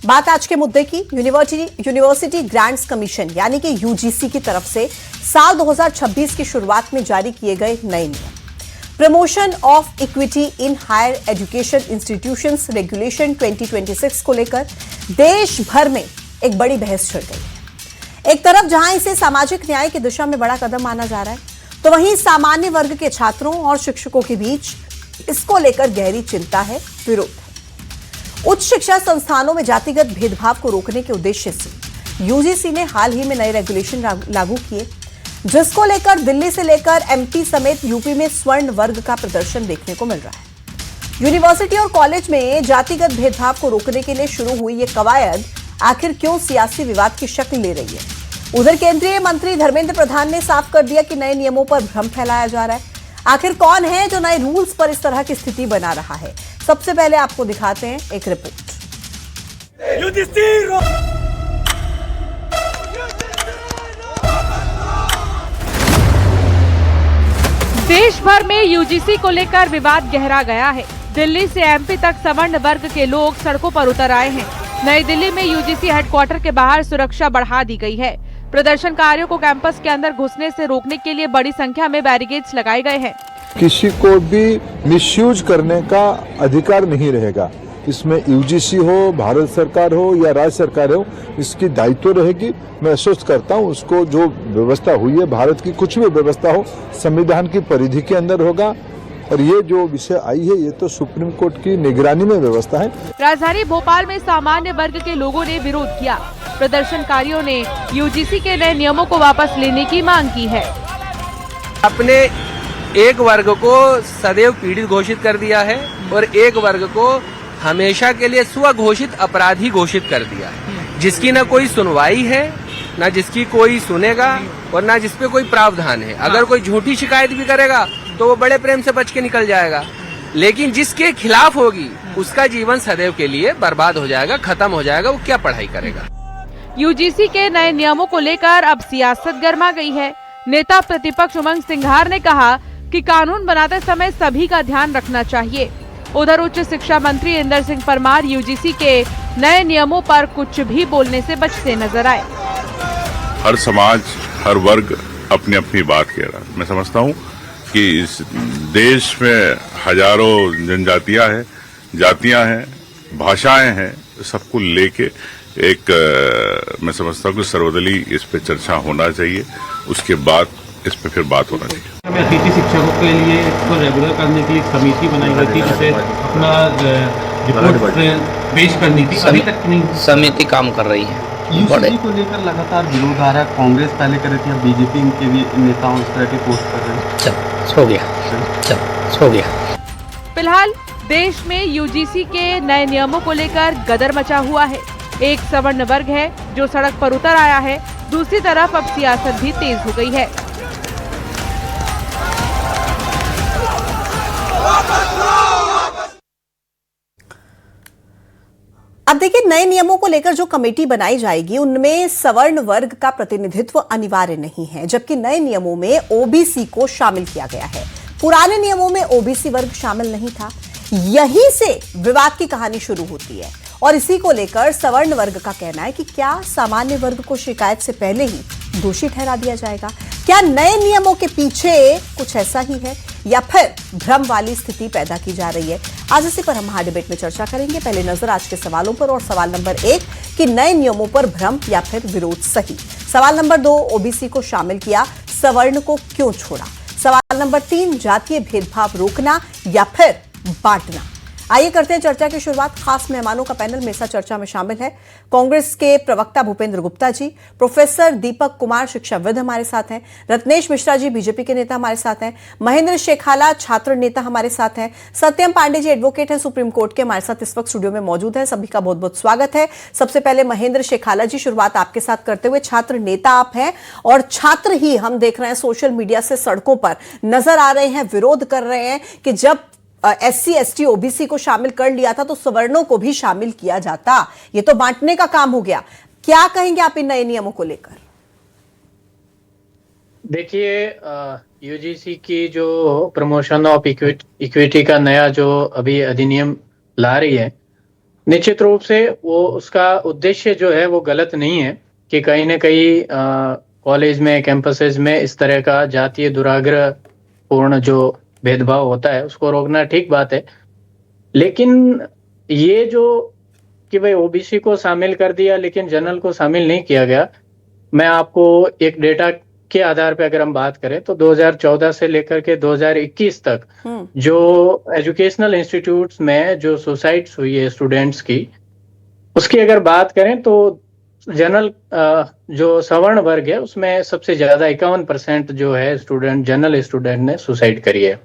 बात आज के मुद्दे की यूनिवर्सिटी ग्रांट्स कमीशन यानी कि यूजीसी की तरफ से साल 2026 की शुरुआत में जारी किए गए नए नियम promotion of equity in higher education institutions regulation 2026 को लेकर देश भर में एक बड़ी बहस छिड़ गई है। एक तरफ जहां इसे सामाजिक न्याय की दिशा में बड़ा कदम माना जा रहा है, तो वहीं सामान्य वर्ग के छात्रों और शिक्षकों के बीच इसको लेकर गहरी चिंता है, विरोध है। उच्च शिक्षा संस्थानों में जातिगत भेदभाव को रोकने के उद्देश्य से यूजीसी ने हाल ही में नए रेगुलेशन लागू किए, जिसको लेकर दिल्ली से लेकर एमपी समेत यूपी में स्वर्ण वर्ग का प्रदर्शन देखने को मिल रहा है। यूनिवर्सिटी और कॉलेज में जातिगत भेदभाव को रोकने के लिए शुरू हुई ये कवायद आखिर क्यों सियासी विवाद की शक्ल ले रही है? उधर केंद्रीय मंत्री धर्मेंद्र प्रधान ने साफ कर दिया कि नए नियमों पर भ्रम फैलाया जा रहा है। आखिर कौन है जो नए रूल्स पर इस तरह की स्थिति बना रहा है? सबसे पहले आपको दिखाते हैं एक रिपोर्ट। देश भर में यूजीसी को लेकर विवाद गहरा गया है। दिल्ली से एमपी तक सवर्ण वर्ग के लोग सड़कों पर उतर आए हैं। नई दिल्ली में यूजीसी हेडक्वार्टर के बाहर सुरक्षा बढ़ा दी गई है। प्रदर्शनकारियों को कैंपस के अंदर घुसने से रोकने के लिए बड़ी संख्या में बैरिकेड्स लगाए गए हैं। किसी को भी मिसयूज करने का अधिकार नहीं रहेगा। इसमें यूजीसी हो, भारत सरकार हो या राज्य सरकार हो, इसकी दायित्व रहेगी। मैं आश्वस्त करता हूँ, उसको जो व्यवस्था हुई है, भारत की कुछ भी व्यवस्था हो, संविधान की परिधि के अंदर होगा। और ये जो विषय आई है, ये तो सुप्रीम कोर्ट की निगरानी में व्यवस्था है। राजधानी भोपाल में सामान्य वर्ग के लोगों ने विरोध किया। प्रदर्शनकारियों ने यूजीसी के नए नियमों को वापस लेने की मांग की है। अपने एक वर्ग को सदैव पीड़ित घोषित कर दिया है और एक वर्ग को हमेशा के लिए स्वघोषित अपराधी घोषित कर दिया है, जिसकी न कोई सुनवाई है, न जिसकी कोई सुनेगा और न जिसपे कोई प्रावधान है। अगर कोई झूठी शिकायत भी करेगा तो वो बड़े प्रेम से बच के निकल जाएगा, लेकिन जिसके खिलाफ होगी उसका जीवन सदैव के लिए बर्बाद हो जाएगा, खत्म हो जाएगा। वो क्या पढ़ाई करेगा? यूजीसी के नए नियमों को लेकर अब सियासत गर्मा गई है। नेता प्रतिपक्ष उमंग सिंघार ने कहा कि कानून बनाते समय सभी का ध्यान रखना चाहिए। उधर उच्च शिक्षा मंत्री इंदर सिंह परमार यूजीसी के नए नियमों पर कुछ भी बोलने से बचते नजर आए। हर समाज, हर वर्ग अपनी अपनी बात कह रहा है। मैं समझता हूँ कि इस देश में हजारों जनजातियां हैं, जातियां हैं, भाषाएं हैं, सबको लेके एक मैं समझता हूँ कि सर्वदलीय इस पे चर्चा होना चाहिए। उसके बाद इस पे फिर बात होना चाहिए। अतिथि शिक्षकों के लिए इसको रेगुलर करने के लिए समिति बनाई गई थी, जिसे अपना रिपोर्ट पेश करनी थी। अभी तक नहीं समिति काम कर रही है। यूजीसी को लेकर लगातार विरोध आ रहा है। कांग्रेस पहले कर रही थी, अब बीजेपी के भी नेताओं इस तरह की पोस्ट कर रहे हैं। हो गया। फिलहाल देश में यूजीसी के नए नियमों को लेकर गदर मचा हुआ है। एक सवर्ण वर्ग है जो सड़क पर उतर आया है, दूसरी तरफ अब सियासत भी तेज हो गई है। अब देखिए, नए नियमों को लेकर जो कमेटी बनाई जाएगी उनमें सवर्ण वर्ग का प्रतिनिधित्व अनिवार्य नहीं है, जबकि नए नियमों में ओबीसी को शामिल किया गया है। पुराने नियमों में ओबीसी वर्ग शामिल नहीं था। यहीं से विवाद की कहानी शुरू होती है और इसी को लेकर सवर्ण वर्ग का कहना है कि क्या सामान्य वर्ग को शिकायत से पहले ही दोषी ठहरा दिया जाएगा? क्या नए नियमों के पीछे कुछ ऐसा ही है या फिर भ्रम वाली स्थिति पैदा की जा रही है? आज इसी पर हम हर डिबेट में चर्चा करेंगे। पहले नजर आज के सवालों पर, और सवाल नंबर 1 कि नए नियमों पर भ्रम या फिर विरोध सही। सवाल नंबर 2, ओबीसी को शामिल किया, सवर्ण को क्यों छोड़ा? सवाल नंबर 3, जातीय भेदभाव रोकना या फिर बांटना? आइए करते हैं चर्चा की शुरुआत। खास मेहमानों का पैनल में चर्चा में शामिल है कांग्रेस के प्रवक्ता भूपेंद्र गुप्ता जी, प्रोफेसर दीपक कुमार शिक्षाविद हमारे साथ हैं, रत्नेश मिश्रा जी बीजेपी के नेता हमारे साथ हैं, महेंद्र शेखाला छात्र नेता हमारे साथ हैं, सत्यम पांडे जी एडवोकेट हैं सुप्रीम कोर्ट के, हमारे साथ इस वक्त स्टूडियो में मौजूद है। सभी का बहुत बहुत स्वागत है। सबसे पहले महेंद्र शेखाला जी, शुरुआत आपके साथ करते हुए, छात्र नेता आप हैं और छात्र ही हम देख रहे हैं सोशल मीडिया से सड़कों पर नजर आ रहे हैं, विरोध कर रहे हैं कि जब एससी एसटी ओबीसी को शामिल कर लिया था तो सवर्णों को भी शामिल किया जाता। ये तो बांटने का काम हो गया। क्या कहेंगे आप इन नए नियमों को लेकर? देखिए, यूजीसी की जो प्रमोशन ऑफ इक्विटी का नया जो अभी अधिनियम ला रही है, निश्चित रूप से वो उसका उद्देश्य जो है वो गलत नहीं है कि कहीं न कहीं कॉलेज में, कैंपसेस में इस तरह का जातीय दुराग्रह पूर्ण जो भेदभाव होता है उसको रोकना ठीक बात है। लेकिन ये जो कि भाई ओबीसी को शामिल कर दिया लेकिन जनरल को शामिल नहीं किया गया, मैं आपको एक डेटा के आधार पे अगर हम बात करें तो 2014 से लेकर के 2021 तक जो एजुकेशनल इंस्टीट्यूट्स में जो सुसाइड्स हुई है स्टूडेंट्स की, उसकी अगर बात करें तो जनरल जो सवर्ण वर्ग है उसमें सबसे ज्यादा 51% जो है स्टूडेंट, जनरल स्टूडेंट ने सुसाइड करी है।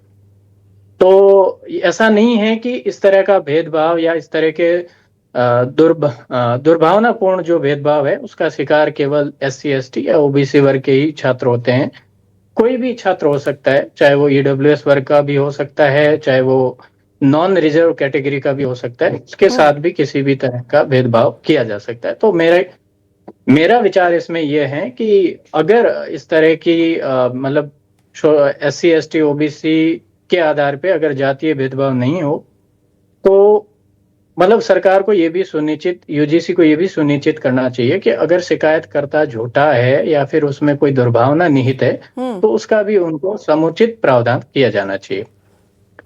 तो ऐसा नहीं है कि इस तरह का भेदभाव या इस तरह के दुर्भावनापूर्ण जो भेदभाव है उसका शिकार केवल SC ST या ओबीसी वर्ग के ही छात्र होते हैं। कोई भी छात्र हो सकता है, चाहे वो EWS वर्ग का भी हो सकता है, चाहे वो नॉन रिजर्व कैटेगरी का भी हो सकता है, उसके साथ भी किसी भी तरह का भेदभाव किया जा सकता है। तो मेरा विचार इसमें यह है कि अगर इस तरह की मतलब SC ST OBC के आधार पे अगर जातीय भेदभाव नहीं हो तो मतलब सरकार को ये भी सुनिश्चित, UGC को ये भी सुनिश्चित करना चाहिए कि अगर शिकायतकर्ता झूठा है या फिर उसमें कोई दुर्भावना निहित है तो उसका भी उनको समुचित प्रावधान किया जाना चाहिए।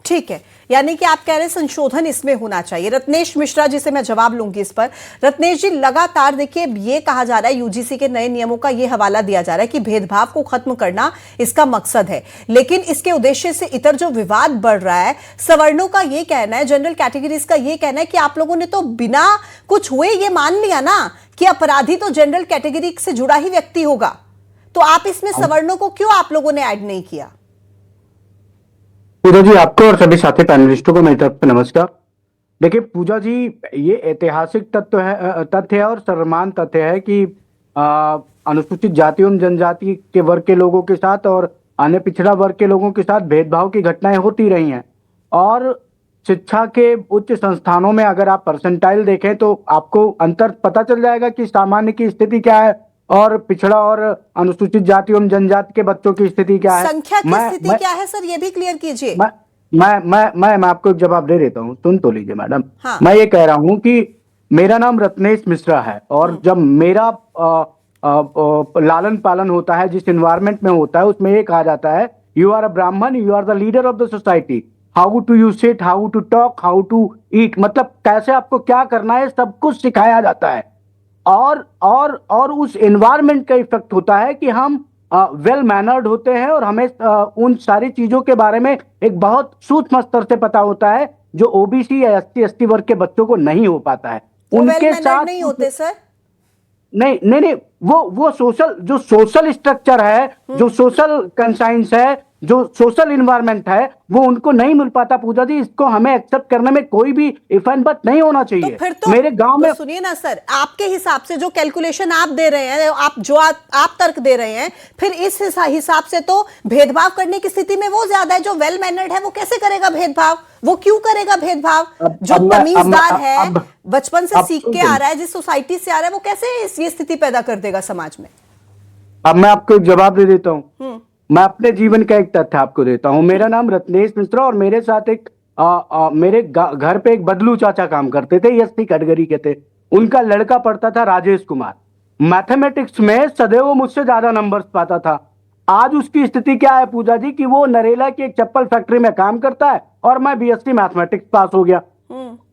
ठीक है, यानी कि आप कह रहे हैं संशोधन इसमें होना चाहिए। रत्नेश मिश्रा जी से मैं जवाब लूंगी इस पर। रत्नेश जी, लगातार देखिए ये कहा जा रहा है, यूजीसी के नए नियमों का ये हवाला दिया जा रहा है कि भेदभाव को खत्म करना इसका मकसद है, लेकिन इसके उद्देश्य से इतर जो विवाद बढ़ रहा है, सवर्णों का ये कहना है, जनरल कैटेगरीज का ये कहना है कि आप लोगों ने तो बिना कुछ हुए ये मान लिया ना कि अपराधी तो जनरल कैटेगरी से जुड़ा ही व्यक्ति होगा, तो आप इसमें सवर्णों को क्यों आप लोगों ने ऐड नहीं किया? पूजा जी, आपको और सभी साथी पैनलिस्टों को मेरी तरफ से नमस्कार। देखिए पूजा जी, ये ऐतिहासिक तथ्य है और सर्वमान्य तथ्य है कि अनुसूचित जाति एवं जनजाति के वर्ग के लोगों के साथ और अन्य पिछड़ा वर्ग के लोगों के साथ भेदभाव की घटनाएं होती रही हैं। और शिक्षा के उच्च संस्थानों में अगर आप परसेंटाइल देखें तो आपको अंतर पता चल जाएगा कि सामान्य की स्थिति क्या है और पिछड़ा और अनुसूचित जाति एवं जनजाति के बच्चों की स्थिति क्या है, संख्या की स्थिति क्या है सर, ये भी क्लियर कीजिए। मैं आपको एक जवाब दे देता हूँ, सुन तो लीजिए मैडम। हाँ। मैं ये कह रहा हूँ कि मेरा नाम रत्नेश मिश्रा है और जब मेरा लालन पालन होता है, जिस एनवायरमेंट में होता है, उसमें ये कहा जाता है you are a Brahmin, you are the leader of the society, how to you sit, how to talk, how to eat, मतलब कैसे आपको क्या करना है सब कुछ सिखाया जाता है। और उस एनवायरनमेंट का इफेक्ट होता है कि हम वेल मैनर्ड होते हैं और हमें उन सारी चीजों के बारे में एक बहुत सूक्ष्म स्तर से पता होता है जो ओबीसी या SC ST वर्ग के बच्चों को नहीं हो पाता है। उनके साथ नहीं होते सर, नहीं, वो सोशल स्ट्रक्चर है, जो सोशल कंसाइंस है, जो सोशल इन्वायरमेंट है, वो उनको नहीं मिल पाता। पूजा जी, इसको हमें एक्सेप्ट करने में कोई भी इफ एंड बट नहीं होना चाहिए। तो फिर तो मेरे गांव में सुनिए ना सर, आपके हिसाब से जो कैलकुलेशन आप दे रहे हैं, आप तर्क दे रहे हैं, फिर इस हिसाब से तो भेदभाव करने की स्थिति में वो ज्यादा है। जो वेल मैनर्ड है वो कैसे करेगा भेदभाव? वो क्यों करेगा भेदभाव? जो तमीजदार है, बचपन से सीख के आ रहा है, जिस सोसाइटी से आ रहा है, वो कैसे ये स्थिति पैदा कर देगा समाज में? अब मैं आपको एक जवाब दे देता हूँ। मैं अपने जीवन का एक तथ्य आपको देता हूँ। मेरा नाम रत्नेश मिश्रा और मेरे साथ एक मेरे घर पे एक बदलू चाचा काम करते थे, SC कैटेगरी के थे। उनका लड़का पढ़ता था राजेश कुमार, मैथमेटिक्स में सदैव वो मुझसे ज्यादा नंबर्स पाता था। आज उसकी स्थिति क्या है पूजा जी कि वो नरेला की एक चप्पल फैक्ट्री में काम करता है और मैं BSc मैथमेटिक्स पास हो गया।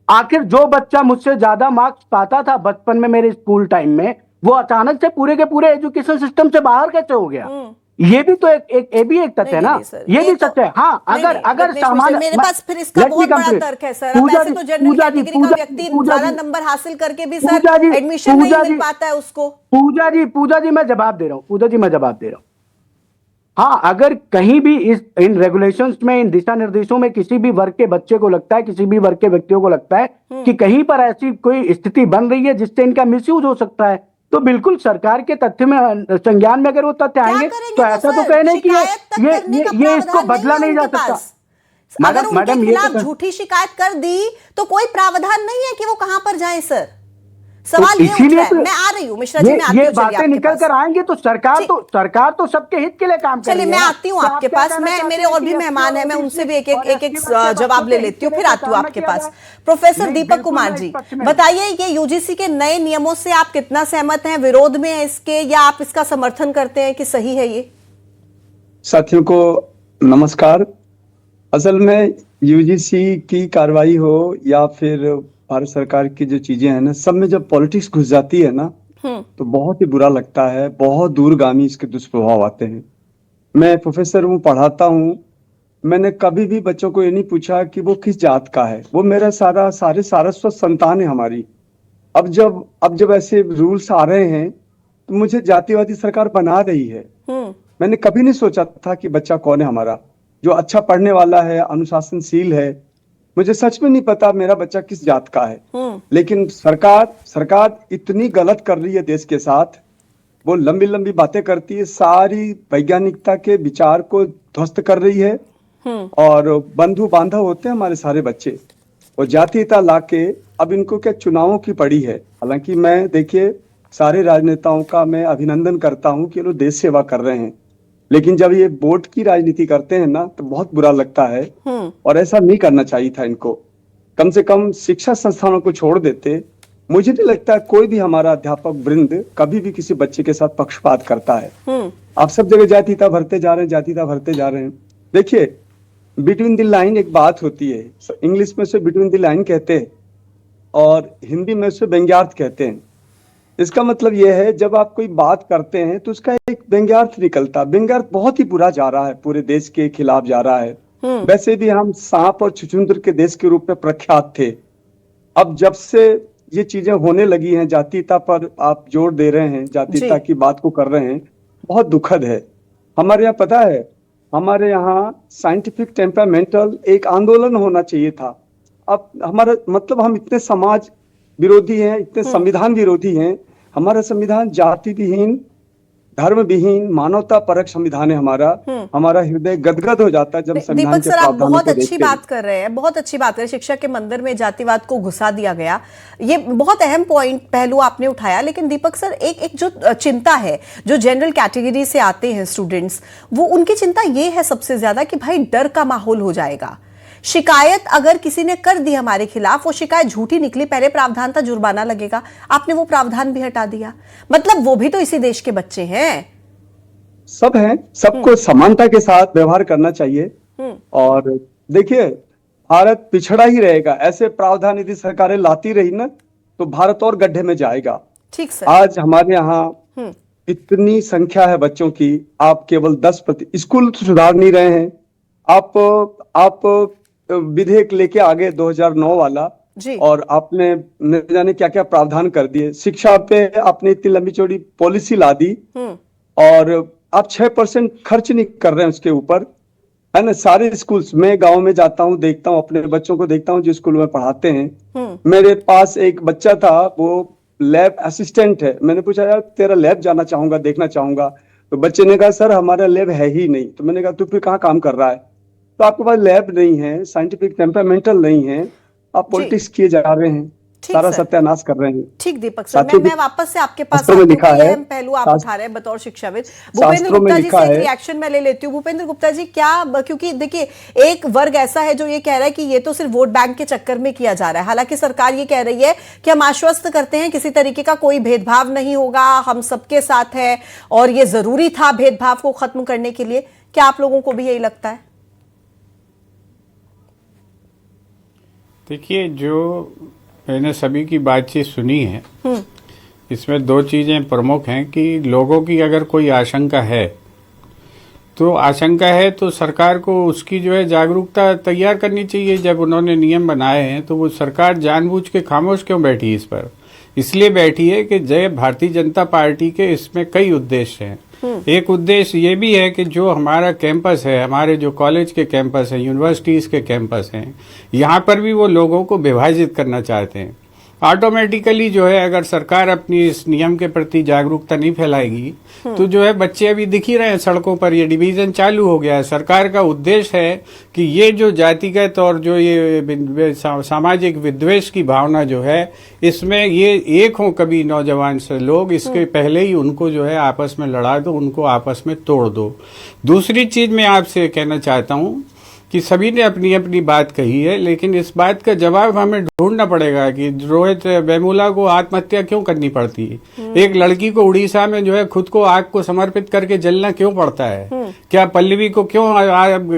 आखिर जो बच्चा मुझसे ज्यादा मार्क्स पाता था बचपन में मेरे स्कूल टाइम में, वो अचानक से पूरे के पूरे एजुकेशन सिस्टम से बाहर कैसे हो गया? ये भी तो एक तथ्य है ना, ये भी सत्य है। हाँ, अगर सामान्य, मेरे पास फिर इसका बहुत बड़ा तर्क है सर। अब ऐसे तो जनरल कैटेगरी का व्यक्ति ज्यादा नंबर हासिल करके भी सर एडमिशन नहीं मिल पाता है उसको। पूजा जी मैं जवाब दे रहा हूँ। हाँ, अगर कहीं भी इन रेगुलेशंस में, इन दिशा निर्देशों में किसी भी वर्ग के बच्चे को लगता है, किसी भी वर्ग के व्यक्तियों को लगता है कि कहीं पर ऐसी कोई स्थिति बन रही है जिससे इनका मिसयूज हो सकता है, तो बिल्कुल सरकार के तथ्य में, संज्ञान में अगर वो तथ्य आएंगे तो ऐसा तो कहने की ये इसको बदला नहीं जा सकता। अगर उनके खिलाफ झूठी शिकायत कर दी तो कोई प्रावधान नहीं है कि वो कहां पर जाएं सर। सवाल ये उठ इसीलिए रहा है, तो मैं आ रही हूँ मिश्रा जी, मैं आती ये हूँ, चलिए बातें आपके निकल पास। कर आएंगे तो सरकार तो सबके हित के लिए काम कर चलिए रही है मैं ना। आती हूँ तो आपके आप क्या पास, कहना मैं चाहते मेरे हैं और कि भी SC मेहमान हैं, मैं और उनसे भी एक और SC एक बच्चे बच्चों जवाब ले के लेती हूँ, हित फिर के लिए आती हूँ काम आपके किया पास। जाए। प्रोफेसर नहीं, दीपक बिल्कुल कुमार मैं जी, इस पक्ष में हूं। बताइए ये यूजीसी के नए नियमों से आप कितना सहमत हैं, विरोध में हैं इसके, या आप इसका समर्थन करते हैं कि सही है ये? साथियों को नमस्कार। असल में यूजीसी की कार्रवाई हो या फिर भारत सरकार की जो चीजें हैं ना, सब में जब पॉलिटिक्स घुस जाती है ना, तो बहुत ही बुरा लगता है, बहुत दूरगामी इसके दुष्प्रभाव आते हैं। मैं प्रोफेसर हूँ, पढ़ाता हूँ। मैंने कभी भी बच्चों को ये नहीं पूछा कि वो किस जात का है, वो मेरा सारे सारस्वत संतान है हमारी। अब जब ऐसे रूल्स आ रहे हैं तो मुझे जातिवादी सरकार बना रही है। मैंने कभी नहीं सोचा था कि बच्चा कौन है हमारा, जो अच्छा पढ़ने वाला है, अनुशासनशील है। मुझे सच में नहीं पता मेरा बच्चा किस जात का है। लेकिन सरकार इतनी गलत कर रही है देश के साथ, वो लंबी लंबी बातें करती है, सारी वैज्ञानिकता के विचार को ध्वस्त कर रही है। और बंधु बांधव होते हैं हमारे सारे बच्चे, वो जातीयता लाके अब इनको क्या चुनावों की पड़ी है। हालांकि मैं देखिए सारे राजनेताओं का मैं अभिनंदन करता हूं कि वो देश सेवा कर रहे हैं, लेकिन जब ये वोट की राजनीति करते हैं ना तो बहुत बुरा लगता है। और ऐसा नहीं करना चाहिए था इनको। कम से कम शिक्षा संस्थानों को छोड़ देते। मुझे नहीं लगता कोई भी हमारा अध्यापक वृंद कभी भी किसी बच्चे के साथ पक्षपात करता है। आप सब जगह जातीयता भरते जा रहे हैं। देखिए बिटवीन द लाइन एक बात होती है, इंग्लिश में से बिटवीन द लाइन कहते हैं और हिंदी में से व्यंग्यार्थ कहते हैं। इसका मतलब यह है जब आप कोई बात करते हैं तो उसका एक व्यंग्यार्थ निकलता। व्यंग्यार्थ बहुत ही बुरा जा रहा है, पूरे देश के खिलाफ जा रहा है। वैसे भी हम सांप और छुछुंदर के देश के रूप में प्रख्यात थे। अब जब से ये चीजें होने लगी हैं, जातीयता पर आप जोर दे रहे हैं, जातीयता की बात को कर रहे हैं, बहुत दुखद है। हमारे यहाँ पता है, हमारे यहाँ साइंटिफिक टेम्परामेंटल एक आंदोलन होना चाहिए था। अब हमारा मतलब हम इतने समाज विरोधी हैं, इतने संविधान विरोधी हैं। हमारा संविधान जाति विहीन, धर्म विहीन, मानवता परक संविधान है हमारा। हमारा हृदय गदगद हो जाता है जब संविधान दीपक के सर, आप प्रावधानों बहुत को अच्छी देखते हैं। बात कर रहे हैं, बहुत अच्छी बात कर रहे हैं। शिक्षा के मंदिर में जातिवाद को घुसा दिया गया, ये बहुत अहम पहलू आपने उठाया। लेकिन दीपक सर, एक जो चिंता है, जो जनरल कैटेगरी से आते हैं स्टूडेंट्स, वो उनकी चिंता ये है सबसे ज्यादा कि भाई डर का माहौल हो जाएगा। शिकायत अगर किसी ने कर दी हमारे खिलाफ, वो शिकायत झूठी निकली, पहले प्रावधान था जुर्माना लगेगा, आपने वो प्रावधान भी हटा दिया। मतलब वो भी तो इसी देश के बच्चे हैं। सब हैं, सबको समानता के साथ व्यवहार करना चाहिए। और देखिए भारत पिछड़ा ही रहेगा, ऐसे प्रावधान यदि सरकारें लाती रही ना तो भारत और गड्ढे में जाएगा। ठीक सर। आज हमारे यहाँ इतनी संख्या है बच्चों की, आप केवल 10% स्कूल सुधार नहीं रहे हैं। आप विधेयक लेके आगे 2009 वाला जी। और आपने न जाने क्या क्या प्रावधान कर दिए। शिक्षा पे आपने इतनी लंबी चौड़ी पॉलिसी ला दी और आप 6% खर्च नहीं कर रहे हैं उसके ऊपर, है ना। सारे स्कूल्स में गांव में जाता हूँ, देखता हूँ, अपने बच्चों को देखता हूँ जो स्कूल में पढ़ाते हैं। मेरे पास एक बच्चा था, वो लैब असिस्टेंट है। मैंने पूछा यार तेरा लैब जाना चाहूंगा, देखना चाहूंगा। तो बच्चे ने कहा सर हमारा लैब है ही नहीं। तो मैंने कहा तू फिर कहाँ काम कर रहा है? तो आपके पास लैब नहीं है, साइंटिफिक टेम्परामेंटल नहीं है, आप पॉलिटिक्स किए जा रहे हैं, सारा सत्यानाश कर रहे हैं। ठीक दीपक सर, मैं वापस से आपके पास लिखा है, पहलू आप उठा रहे हैं बतौर शिक्षाविद। भूपेंद्र गुप्ता जी से एक रिएक्शन मैं ले लेती हूँ। भूपेंद्र गुप्ता जी, क्या, क्योंकि देखिए एक वर्ग ऐसा है जो ये कह रहा है कि ये तो सिर्फ वोट बैंक के चक्कर में किया जा रहा है, हालांकि सरकार ये कह रही है कि हम आश्वस्त करते हैं किसी तरीके का कोई भेदभाव नहीं होगा, हम सबके साथ है और ये जरूरी था भेदभाव को खत्म करने के लिए। क्या आप लोगों को भी यही लगता है? देखिए, जो मैंने सभी की बातचीत सुनी है, इसमें दो चीजें प्रमुख हैं कि लोगों की अगर कोई आशंका है तो सरकार को उसकी जो है जागरूकता तैयार करनी चाहिए। जब उन्होंने नियम बनाए हैं तो वो सरकार जानबूझ के खामोश क्यों बैठी इस पर? इसलिए बैठी है कि जय भारतीय जनता पार्टी के इसमें कई उद्देश्य हैं। एक उद्देश्य ये भी है कि जो हमारा कैंपस है, हमारे जो कॉलेज के कैंपस हैं, यूनिवर्सिटीज के कैंपस हैं, यहाँ पर भी वो लोगों को विभाजित करना चाहते हैं। ऑटोमेटिकली जो है अगर सरकार अपनी इस नियम के प्रति जागरूकता नहीं फैलाएगी तो जो है बच्चे अभी दिख ही रहे हैं सड़कों पर, ये डिवीजन चालू हो गया है। सरकार का उद्देश्य है कि ये जो जातिगत और जो ये सामाजिक विद्वेष की भावना जो है इसमें ये एक हो कभी नौजवान से लोग, इसके पहले ही उनको जो है आपस में लड़ा दो, उनको आपस में तोड़ दो। दूसरी चीज मैं आपसे कहना चाहता हूँ कि सभी ने अपनी अपनी बात कही है, लेकिन इस बात का जवाब हमें ढूंढना पड़ेगा कि रोहित वेमुला को आत्महत्या क्यों करनी पड़ती है। एक लड़की को उड़ीसा में जो है खुद को आग को समर्पित करके जलना क्यों पड़ता है, क्या पल्लवी को क्यों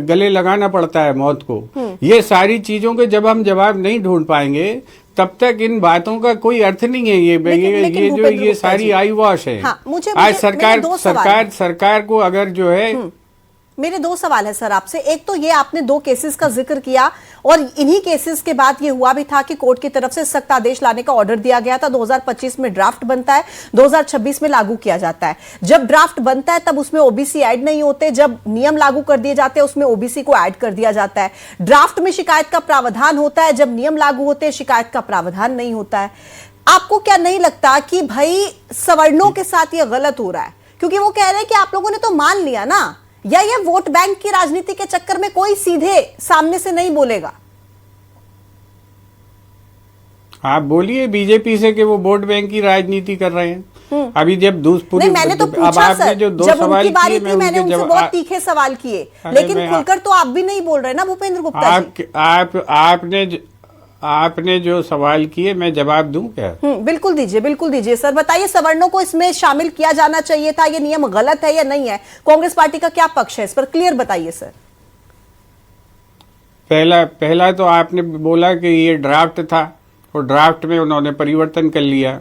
गले लगाना पड़ता है मौत को। ये सारी चीजों के जब हम जवाब नहीं ढूंढ पाएंगे तब तक इन बातों का कोई अर्थ नहीं है। ये सारी आई वॉश है। आज सरकार को अगर जो है, मेरे दो सवाल है सर आपसे। एक तो ये आपने दो केसेस का जिक्र किया और इन्हीं केसेस के बाद ये हुआ भी था कि कोर्ट की तरफ से सख्त आदेश लाने का ऑर्डर दिया गया था। 2025 में ड्राफ्ट बनता है, 2026 में लागू किया जाता है। जब ड्राफ्ट बनता है तब उसमें ओबीसी ऐड नहीं होते, जब नियम लागू कर दिए जाते हैं उसमें ओबीसी को ऐड कर दिया जाता है। ड्राफ्ट में शिकायत का प्रावधान होता है, जब नियम लागू होते हैं शिकायत का प्रावधान नहीं होता है। आपको क्या नहीं लगता कि भाई सवर्णों के साथ ये गलत हो रहा है? क्योंकि वो कह रहे हैं कि आप लोगों ने तो मान लिया ना, या ये वोट बैंक की राजनीति के चक्कर में कोई सीधे सामने से नहीं बोलेगा? आप बोलिए बीजेपी से कि वो वोट बैंक की राजनीति कर रहे हैं। अभी जब नहीं, मैंने तो पूछा सर, जब उनकी बारी थी मैंने उनसे बहुत तीखे सवाल किए, लेकिन खुलकर तो आप भी नहीं बोल रहे ना भूपेंद्र गुप्ता जी। आपने जो सवाल किए मैं जवाब दूं क्या? बिल्कुल दीजिए सर। बताइए सवर्णों को इसमें शामिल किया जाना चाहिए था, ये नियम गलत है या नहीं है? कांग्रेस पार्टी का क्या पक्ष है इस पर, क्लियर बताइए सर। पहला तो आपने बोला कि ये ड्राफ्ट था और ड्राफ्ट में उन्होंने परिवर्तन कर लिया।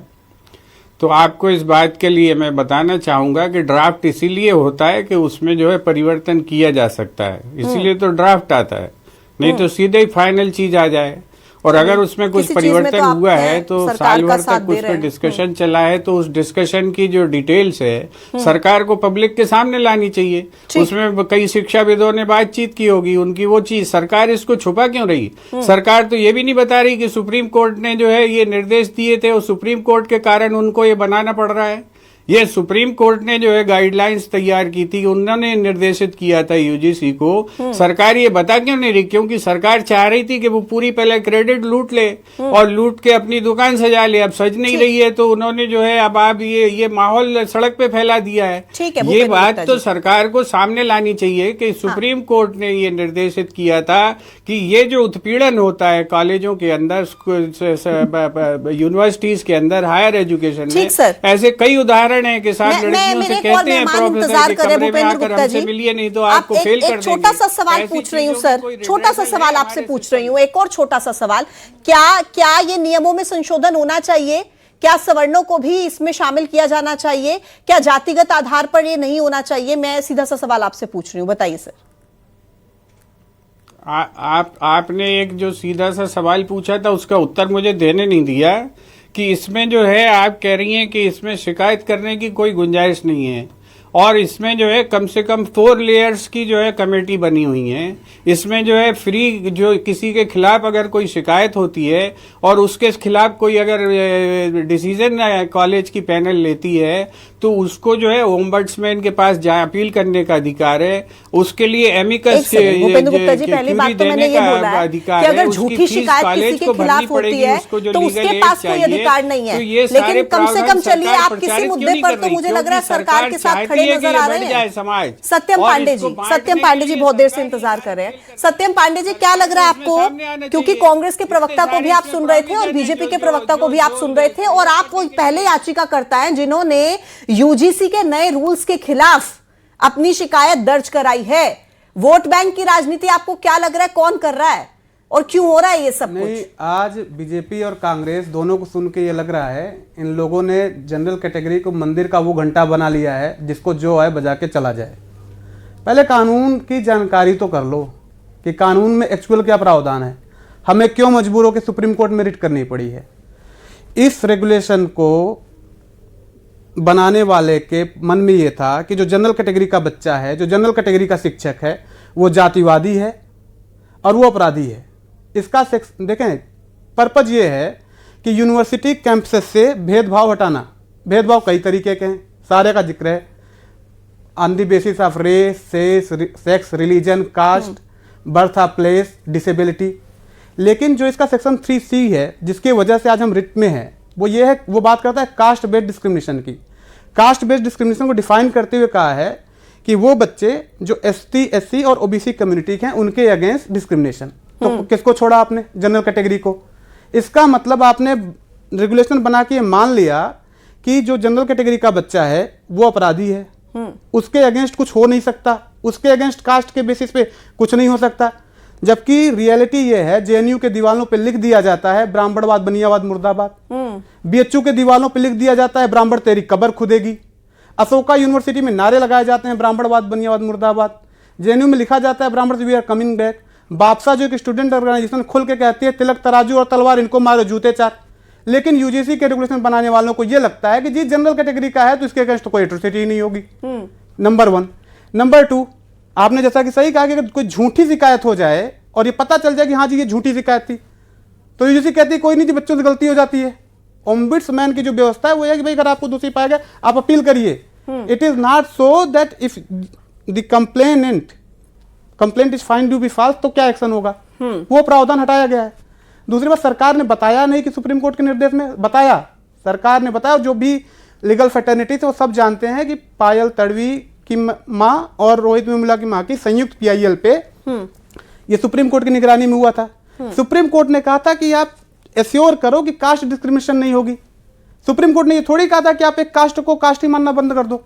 तो आपको इस बात के लिए मैं बताना चाहूंगा कि ड्राफ्ट इसीलिए होता है कि उसमें जो है परिवर्तन किया जा सकता है, इसीलिए तो ड्राफ्ट आता है, नहीं तो सीधे ही फाइनल चीज आ जाए। और अगर उसमें कुछ परिवर्तन हुआ है तो साल भर तक उस पर डिस्कशन चला है, तो उस डिस्कशन की जो डिटेल्स है सरकार को पब्लिक के सामने लानी चाहिए। उसमें कई शिक्षाविदों ने बातचीत की होगी, उनकी वो चीज सरकार इसको छुपा क्यों रही? सरकार तो ये भी नहीं बता रही कि सुप्रीम कोर्ट ने जो है ये निर्देश दिए थे और सुप्रीम कोर्ट के कारण उनको ये बनाना पड़ रहा है। ये सुप्रीम कोर्ट ने जो है गाइडलाइंस तैयार की थी, उन्होंने निर्देशित किया था यूजीसी को। सरकार ये बता क्यों नहीं रही? क्योंकि सरकार चाह रही थी कि वो पूरी पहले क्रेडिट लूट ले और लूट के अपनी दुकान सजा ले। अब सज नहीं रही है तो उन्होंने जो है अब आप ये माहौल सड़क पे फैला दिया है। ये बात तो सरकार को सामने लानी चाहिए कि सुप्रीम कोर्ट ने ये निर्देशित किया था कि ये जो उत्पीड़न होता है कॉलेजों के अंदर, यूनिवर्सिटीज के अंदर, हायर एजुकेशन में, ऐसे कई उदाहरण है कि साथ लड़कियों से कहते हैं प्रोफेसर के कमरे में आकर हमसे मिलिए नहीं तो आपको फेल कर देंगे। छोटा सा सवाल पूछ रही हूँ सर, छोटा सा सवाल आपसे पूछ रही हूँ, एक और छोटा सा सवाल। क्या ये नियमों में संशोधन होना चाहिए? क्या सवर्णों को भी इसमें शामिल किया जाना चाहिए? क्या जातिगत आधार पर ये नहीं होना चाहिए? मैं सीधा सा सवाल आपसे पूछ रही हूँ, बताइए सर। आपने एक जो सीधा सा सवाल पूछा था उसका उत्तर मुझे देने नहीं दिया कि इसमें जो है आप कह रही हैं कि इसमें शिकायत करने की कोई गुंजाइश नहीं है, और इसमें जो है कम से कम 4 लेयर्स की जो है कमेटी बनी हुई है। इसमें जो है फ्री जो किसी के खिलाफ अगर कोई शिकायत होती है और उसके खिलाफ कोई अगर डिसीजन कॉलेज की पैनल लेती है तो उसको जो है ओम्बड्समैन के पास अपील करने का अधिकार है। उसके लिए एमिकस देने का अधिकार है। अगर झूठी शिकायत किसी के खिलाफ होती है तो उसके पास कोई अधिकार नहीं है। लेकिन कम से कम चलिए आप किसी मुद्दे पर तो मुझे लग रहा है सरकार के साथ खड़े नजर आ रहे हैं। सत्यम पांडे जी बहुत देर से इंतजार कर रहे हैं। सत्यम पांडे जी, क्या लग रहा है आपको? क्योंकि कांग्रेस के प्रवक्ता को भी आप सुन रहे थे और बीजेपी के प्रवक्ता को भी आप सुन रहे थे, और आप वो पहले याचिकाकर्ता हैं जिन्होंने यूजीसी के नए रूल्स के खिलाफ अपनी शिकायत दर्ज कराई है। वोट बैंक की राजनीति आपको क्या लग रहा है कौन कर रहा है और क्यों हो रहा है ये सब कुछ? आज बीजेपी और कांग्रेस दोनों को सुन के ये लग रहा है इन लोगों ने जनरल कैटेगरी को मंदिर का वो घंटा बना लिया है जिसको जो है बजा के चला जाए। पहले कानून की जानकारी तो कर लो कि कानून में एक्चुअल क्या प्रावधान है, हमें क्यों मजबूर होकर सुप्रीम कोर्ट में रिट करनी पड़ी है। इस रेगुलेशन को बनाने वाले के मन में ये था कि जो जनरल कैटेगरी का बच्चा है, जो जनरल कैटेगरी का शिक्षक है, वो जातिवादी है और वो अपराधी है। इसका देखें पर्पज ये है कि यूनिवर्सिटी कैंपस से भेदभाव हटाना। भेदभाव कई तरीके के हैं, सारे का जिक्र है, on the basis of race, sex, religion, caste, birth of place, disability. लेकिन जो इसका सेक्शन 3C है, जिसकी वजह से आज हम रिट में हैं, वो ये है, वो बात करता है कास्ट बेस्ड डिस्क्रिमिनेशन की। कास्ट बेस्ड डिस्क्रिमिनेशन को डिफाइन करते हुए कहा है कि वो बच्चे जो ST, SC और OBC कम्युनिटी के हैं उनके अगेंस्ट डिस्क्रिमिनेशन। तो किसको छोड़ा आपने? जनरल कैटेगरी को। इसका मतलब आपने रेगुलेशन बना के मान लिया कि जो जनरल कैटेगरी का बच्चा है वो अपराधी है, उसके अगेंस्ट कुछ हो नहीं सकता, उसके अगेंस्ट कास्ट के बेसिस पे कुछ नहीं हो सकता। जबकि रियलिटी ये है, JNU के दीवालों पे लिख दिया जाता है ब्राह्मणवाद बनियावाद मुर्दाबाद, BHU के दीवालों पे लिख दिया जाता है ब्राह्मण तेरी कब्र खुदेगी, अशोका यूनिवर्सिटी में नारे लगाए जाते हैं ब्राह्मणवाद बनियावाद मुर्दाबाद, JNU में लिखा जाता है Brahmin we are coming back. BAPSA जो एक स्टूडेंट ऑर्गेनाइजेशन खुल के कहती है तिलक तराजू और तलवार इनको मारो जूते चार। लेकिन UGC के रेगुलेशन बनाने वालों को यह लगता है कि जी जनरल कैटेगरी का है तो इसके अगेंस्ट कोई एट्रोसिटी नहीं होगी। नंबर 1। नंबर 2, आपने जैसा कि सही कहा कि अगर कोई झूठी शिकायत हो जाए और ये पता चल जाए कि हाँ जी ये झूठी शिकायत थी, तो UGC कहती है कोई नहीं जी, बच्चों से गलती हो जाती है। ओम्बुड्समैन की जो व्यवस्था है वो है कि भाई अगर आपको दोषी पाया गया आप अपील करिए। It is not so that if the complaint is find to be false तो क्या एक्शन होगा, वो प्रावधान हटाया गया है। दूसरी बात, सरकार ने बताया नहीं कि सुप्रीम कोर्ट के निर्देश में बताया, सरकार ने बताया, जो भी लीगल फैटर्निटी थे वो सब जानते हैं कि पायल तड़वी की माँ और रोहित वेमुला की माँ की संयुक्त PIL पे ये सुप्रीम कोर्ट की निगरानी में हुआ था। सुप्रीम कोर्ट ने कहा था कि आप एश्योर करो कि कास्ट डिस्क्रिमिनेशन नहीं होगी। सुप्रीम कोर्ट ने ये थोड़ी कहा था कि आप एक कास्ट को कास्ट ही मानना बंद कर दो।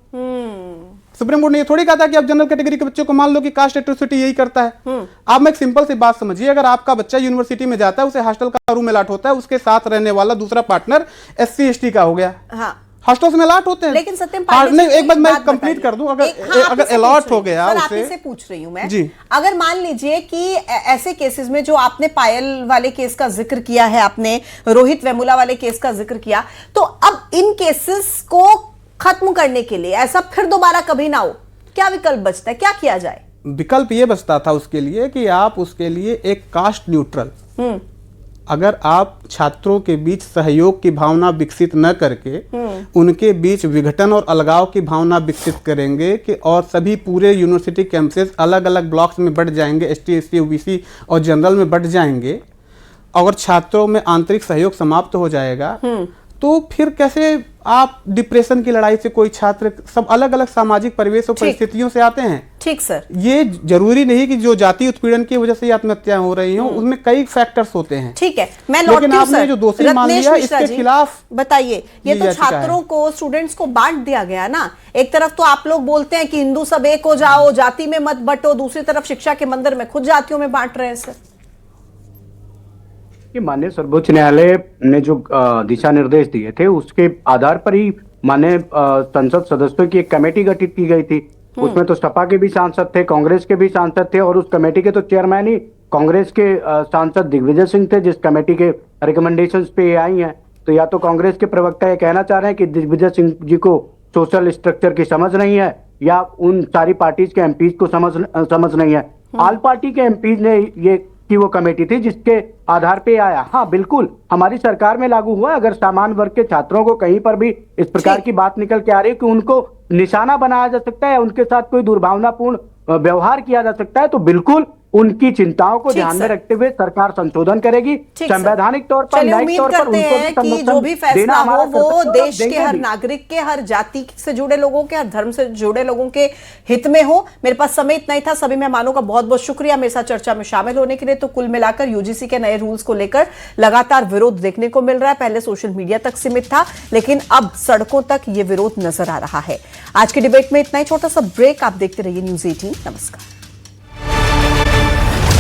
सुप्रीम कोर्ट ने ये थोड़ी कहा था कि आप जनरल कैटेगरी के बच्चों को मान लो कि कास्ट एट्रोसिटी यही करता है। आप में एक सिंपल सी बात समझिए, अगर आपका बच्चा यूनिवर्सिटी में जाता है, उसे हॉस्टल का रूम अलाट होता है, उसके साथ रहने वाला दूसरा पार्टनर SC ST का हो गया, हॉस्टल्स में अलाट होते हैं। लेकिन सत्यम नहीं, एक बात मैं कंप्लीट कर दूं, अगर अलाट हो गया उसे, आपसे पूछ रही हूं मैं जी, अगर मान लीजिए कि ऐसे केसेस में जो आपने पायल वाले केस का जिक्र किया है, आपने रोहित वेमुला वाले केस का जिक्र किया, तो अब इन केसेस को खत्म करने के लिए, ऐसा फिर दोबारा कभी ना हो, क्या विकल्प बचता है, क्या किया जाए? विकल्प ये बचता था उसके लिए कि आप उसके लिए एक कास्ट न्यूट्रल, अगर आप छात्रों के बीच सहयोग की भावना विकसित न करके उनके बीच विघटन और अलगाव की भावना विकसित करेंगे कि और सभी पूरे यूनिवर्सिटी कैंपसेस अलग अलग ब्लॉक्स में बढ़ जाएंगे, ST SC OBC और जनरल में बढ़ जाएंगे, और छात्रों में आंतरिक सहयोग समाप्त हो जाएगा, तो फिर कैसे आप डिप्रेशन की लड़ाई से कोई छात्र, सब अलग अलग सामाजिक परिवेश और परिस्थितियों से आते हैं। ठीक सर, ये जरूरी नहीं कि जो जाति उत्पीड़न की वजह से आत्महत्याएं हो रही हों, उनमें कई फैक्टर्स होते हैं। ठीक है, मैं लौटती हूं सर। जो दोषी मान लिया, इसके खिलाफ बताइए। ये तो छात्रों को, स्टूडेंट्स को बांट दिया गया ना। एक तरफ तो आप लोग बोलते हैं कि हिंदू सब एक हो जाओ, जाति में मत बंटो, दूसरी तरफ शिक्षा के मंदिर में खुद जातियों में बांट रहे हैं सर। कि माननीय सर्वोच्च न्यायालय ने जो दिशा निर्देश दिए थे उसके आधार पर ही माननीय संसद सदस्यों की एक कमेटी गठित की गई थी। उसमें तो सपा के भी सांसद थे, कांग्रेस के भी सांसद थे, और उस कमेटी के तो चेयरमैन ही कांग्रेस के सांसद दिग्विजय सिंह थे, जिस कमेटी के रिकमेंडेशंस पे ये आई हैं। तो या तो कांग्रेस के प्रवक्ता ये कहना चाह रहे हैं कि दिग्विजय सिंह जी को सोशल स्ट्रक्चर की समझ नहीं है, या उन सारी पार्टीज के एमपीज को समझ नहीं है। ऑल पार्टी के एमपीज ने ये की वो कमेटी थी जिसके आधार पे आया। हाँ बिल्कुल, हमारी सरकार में लागू हुआ। अगर सामान्य वर्ग के छात्रों को कहीं पर भी इस प्रकार की बात निकल के आ रही है कि उनको निशाना बनाया जा सकता है, उनके साथ कोई दुर्भावनापूर्ण व्यवहार किया जा सकता है, तो बिल्कुल उनकी चिंताओं को ध्यान में रखते हुए सरकार संशोधन करेगी। संवैधानिक तौर पर, न्यायिक तौर पर उनको कि जो भी फैसला हो वो देश के हर नागरिक के, हर जाति से जुड़े लोगों के, हर धर्म से जुड़े लोगों के हित में हो। मेरे पास समय इतना ही था। सभी मेहमानों का बहुत बहुत शुक्रिया मेरे साथ चर्चा में शामिल होने के लिए। तो कुल मिलाकर यूजीसी के नए रूल्स को लेकर लगातार विरोध देखने को मिल रहा है। पहले सोशल मीडिया तक सीमित था, लेकिन अब सड़कों तक ये विरोध नजर आ रहा है। आज की डिबेट में इतना ही, छोटा सा ब्रेक। आप देखते रहिए न्यूज़ 18। नमस्कार।